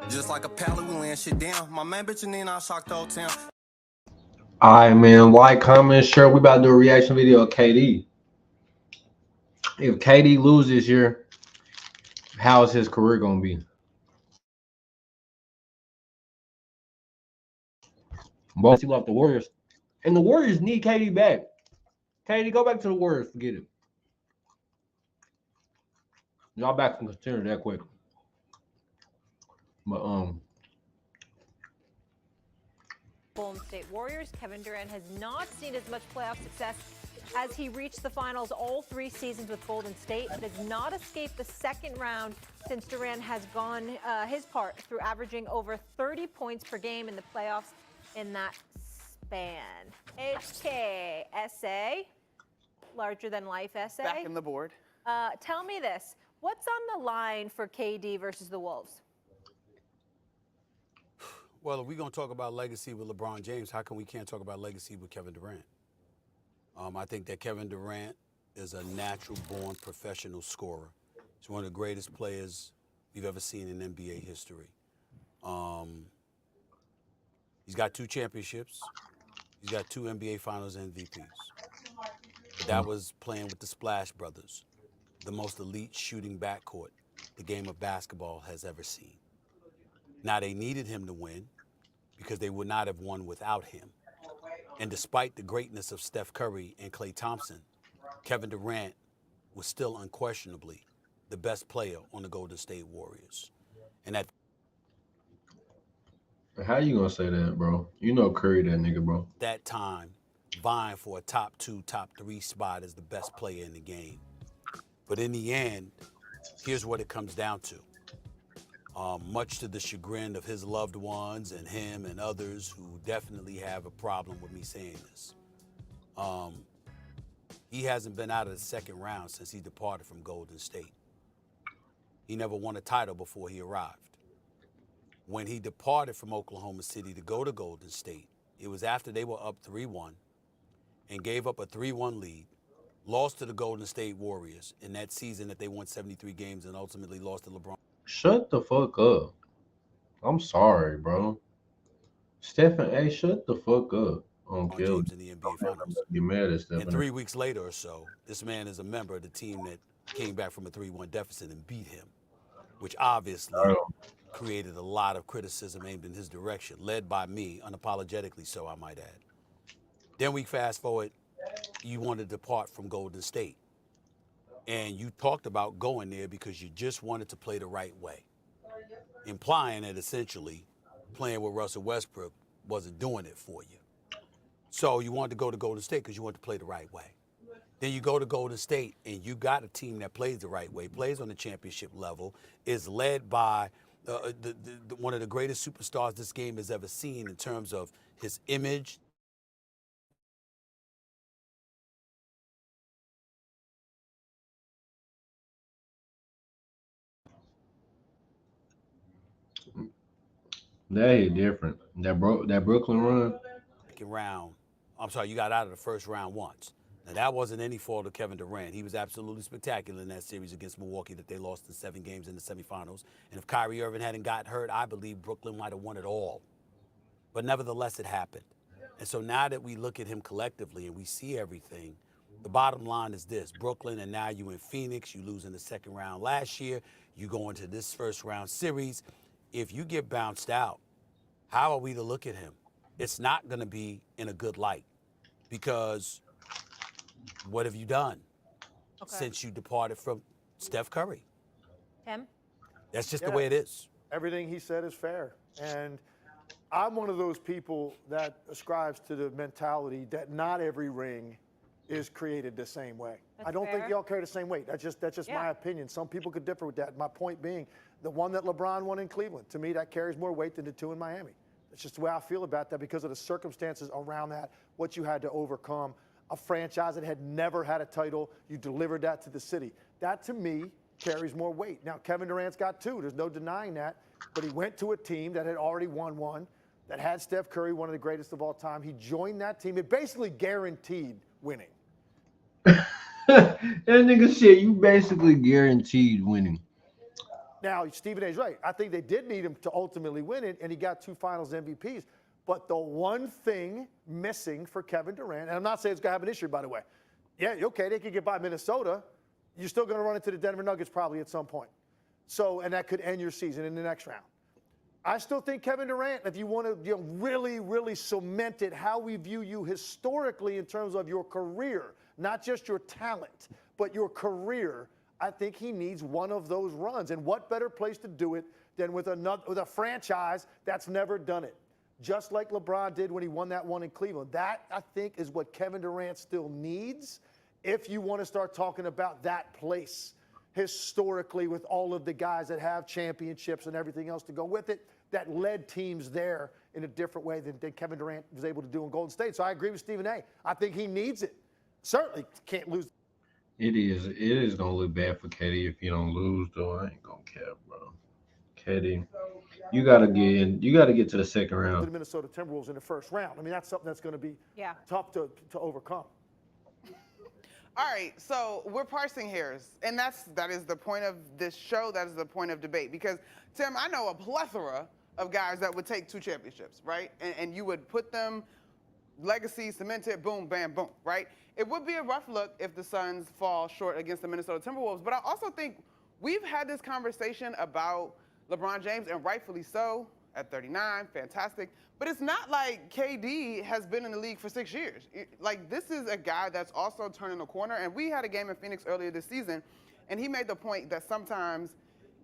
Just like a pallet, we laying shit down. My man bitch and then I shocked the whole town. All right, man. Like, comment, share. We about to do a reaction video of KD. If KD loses this year, how is his career gonna be? Both he left the Warriors, and the Warriors need KD back. KD, go back to the Warriors. Forget it. Y'all back can consider that quick. But Golden State Warriors. Kevin Durant has not seen as much playoff success as he reached the finals all 3 seasons with Golden State, but has not escaped the second round since Durant has gone his part through averaging over 30 points per game in the playoffs in that span. HKSA, larger than life essay. Back in the board. Tell me this. What's on the line for KD versus the Wolves? Well, if we're going to talk about legacy with LeBron James, how come we can't talk about legacy with Kevin Durant? I think that Kevin Durant is a natural-born professional scorer. He's one of the greatest players we've ever seen in NBA history. He's got 2 championships. He's got 2 NBA Finals MVPs. But that was playing with the Splash Brothers, the most elite shooting backcourt the game of basketball has ever seen. Now, they needed him to win because they would not have won without him. And despite the greatness of Steph Curry and Klay Thompson, Kevin Durant was still unquestionably the best player on the Golden State Warriors. And at how you gonna say that, bro? You know Curry, that nigga, bro. that time, vying for a top 2, top 3 spot as the best player in the game. But in the end, here's what it comes down to. Much to the chagrin of his loved ones and him and others who definitely have a problem with me saying this. He hasn't been out of the second round since he departed from Golden State. He never won a title before he arrived. When he departed from Oklahoma City to go to Golden State, it was after they were up 3-1 and gave up a 3-1 lead, lost to the Golden State Warriors in that season that they won 73 games and ultimately lost to LeBron. Shut the fuck up. I'm sorry, bro. Stephen A, shut the fuck up. Kill James in the NBA Finals. You mad at Stephen? And 3 weeks later or so, this man is a member of the team that came back from a 3-1 deficit and beat him, which obviously created a lot of criticism aimed in his direction, led by me, unapologetically so, I might add. Then we fast forward, you want to depart from Golden State. And you talked about going there because you just wanted to play the right way, implying that essentially playing with Russell Westbrook wasn't doing it for you. So you wanted to go to Golden State because you wanted to play the right way. Then you go to Golden State and you got a team that plays the right way, plays on the championship level, is led by one of the greatest superstars this game has ever seen in terms of his image. That is different. That Brooklyn run. Second round, I'm sorry, you got out of the first round once. Now, that wasn't any fault of Kevin Durant. He was absolutely spectacular in that series against Milwaukee that they lost in 7 games in the semifinals. And if Kyrie Irving hadn't got hurt, I believe Brooklyn might have won it all. But nevertheless, it happened. And so now that we look at him collectively and we see everything, the bottom line is this. Brooklyn, and now you in Phoenix, you lose in the second round last year, you go into this first round series. If you get bounced out, how are we to look at him? It's not going to be in a good light because what have you done since you departed from Steph Curry? Tim? That's just the way it is. Everything he said is fair. And I'm one of those people that ascribes to the mentality that not every ring is created the same way. I don't think they all carry the same weight. That's just my opinion. Some people could differ with that. My point being, the one that LeBron won in Cleveland, to me, that carries more weight than the 2 in Miami. It's just the way I feel about that because of the circumstances around that, what you had to overcome. A franchise that had never had a title, you delivered that to the city. That, to me, carries more weight. Now, Kevin Durant's got 2. There's no denying that. But he went to a team that had already won 1, that had Steph Curry, one of the greatest of all time. He joined that team. It basically guaranteed winning. That nigga said you basically guaranteed winning. Now, Stephen A.'s right. I think they did need him to ultimately win it, and he got 2 Finals MVPs. But the one thing missing for Kevin Durant, and I'm not saying it's going to happen this year, by the way. Yeah, okay, they could get by Minnesota. You're still going to run into the Denver Nuggets probably at some point. So, and that could end your season in the next round. I still think Kevin Durant, if you want to really, really cement it, how we view you historically in terms of your career, not just your talent, but your career, I think he needs one of those runs. And what better place to do it than with a franchise that's never done it? Just like LeBron did when he won that one in Cleveland. That, I think, is what Kevin Durant still needs if you want to start talking about that place historically with all of the guys that have championships and everything else to go with it that led teams there in a different way than Kevin Durant was able to do in Golden State. So I agree with Stephen A. I think he needs it. Certainly can't lose. It is gonna look bad for KD if you don't lose, though. I ain't gonna care, bro. KD, you gotta get to the second The round. Minnesota Timberwolves in the first round. I mean, that's something that's going to be tough to overcome. All right, so we're parsing hairs, and that is the point of this show. That is the point of debate. Because, Tim, I know a plethora of guys that would take 2 championships, right? And you would put them, legacy, cemented, boom, bam, boom, right? It would be a rough look if the Suns fall short against the Minnesota Timberwolves. But I also think we've had this conversation about LeBron James, and rightfully so, at 39, fantastic. But it's not like KD has been in the league for 6 years. Like, this is a guy that's also turning a corner. And we had a game in Phoenix earlier this season, and he made the point that sometimes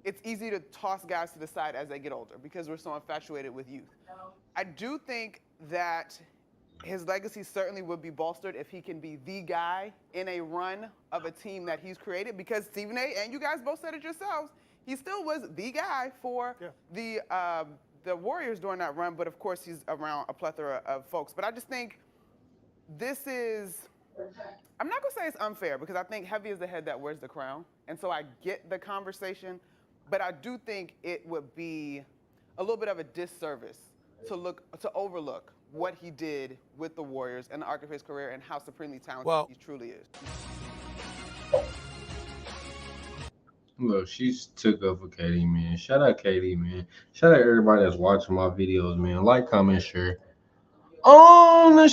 it's easy to toss guys to the side as they get older because we're so infatuated with youth. I do think that his legacy certainly would be bolstered if he can be the guy in a run of a team that he's created, because Stephen A., and you guys both said it yourselves, he still was the guy for the Warriors during that run, but of course he's around a plethora of folks. But I just think this is, I'm not gonna say it's unfair, because I think heavy is the head that wears the crown. And so I get the conversation, but I do think it would be a little bit of a disservice to overlook what he did with the Warriors and the arc of his career and how supremely talented he truly is. Look, she's took up for KD, man. Shout out KD, man. Shout out everybody that's watching my videos, man. Like, comment, share. On the